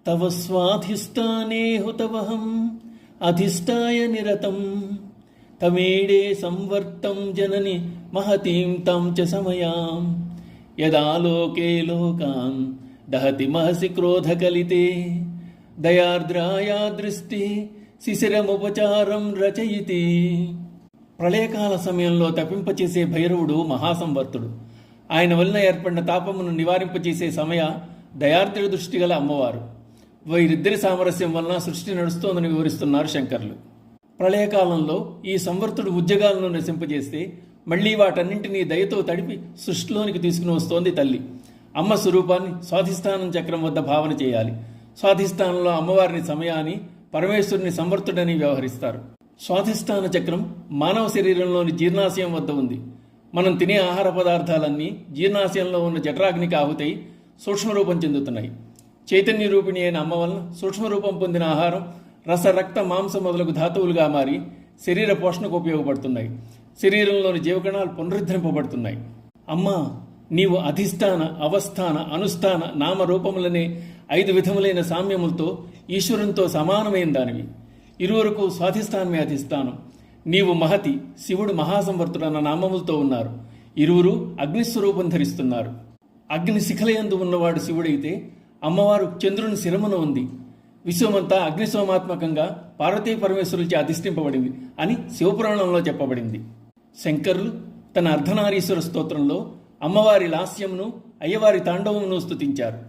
తవ స్వాధిష్టానే హుతవహం అధిష్టాయ నిరతం తమేడే సంవర్తం జనని మహతీం తం చ సమయాం యదాలోకే లోకాన్ దహతి మహసి క్రోధకలితే దయార్ద్రాయా దృష్టి శిశిరముపచారం రచయితి. ప్రళయకాల సమయంలో తప్పింపచేసే భైరవుడు మహాసంవర్తుడు. ఆయన వలన ఏర్పడిన తాపమును నివారింపచేసే సమయ దయార్ద్ర దృష్టి గల అమ్మవారు. వీరిద్దరి సామరస్యం వలన సృష్టి నడుస్తోందని వివరిస్తున్నారు శంకర్లు. ప్రళయకాలంలో ఈ సంవర్తుడు ఉద్యోగాలను నశింపజేస్తే మళ్లీ వాటన్నింటినీ దయతో తడిపి సృష్టిలోనికి తీసుకుని వస్తోంది తల్లి. అమ్మ స్వరూపాన్ని స్వాధిష్టానం చక్రం వద్ద భావన చేయాలి. స్వాధిష్టానంలో అమ్మవారిని సమయాన్ని, పరమేశ్వరుని సంవర్తుడని వ్యవహరిస్తారు. స్వాధిష్టాన చక్రం మానవ శరీరంలోని జీర్ణాశయం వద్ద ఉంది. మనం తినే ఆహార పదార్థాలన్నీ జీర్ణాశయంలో ఉన్న జఠరాగ్నికి ఆహుతై సూక్ష్మరూపం చెందుతున్నాయి. చైతన్య రూపిణి అయిన అమ్మ వలన సూక్ష్మరూపం పొందిన ఆహారం రస, రక్త, మాంసం మొదలగు ధాతువులుగా మారి శరీర పోషణకు ఉపయోగపడుతున్నాయి. శరీరంలోని జీవకణాలు పునరుద్ధరింపబడుతున్నాయి. అమ్మా, నీవు అధిష్టాన, అవస్థాన, అనుష్ఠాన, నామరూపములనే 5 విధములైన సామ్యములతో ఈశ్వరునితో సమానమైన దానివి. ఇరువరకు స్వాధిష్టానమే అధిష్టానం. నీవు మహతి, శివుడు మహాసంవర్తుడు అన్న నామములతో ఉన్నారు. ఇరువురు అగ్నిస్వరూపం ధరిస్తున్నారు. అగ్ని శిఖలయందు ఉన్నవాడు శివుడైతే అమ్మవారు చంద్రుని శిరమున ఉంది. విశ్వమంతా అగ్నిసోమాత్మకంగా పార్వతీ పరమేశ్వరులచే అధిష్ఠింపబడింది అని శివపురాణంలో చెప్పబడింది. శంకరులు తన అర్ధనారీశ్వర స్తోత్రంలో అమ్మవారి లాస్యమును, అయ్యవారి తాండవమును స్తుతించారు.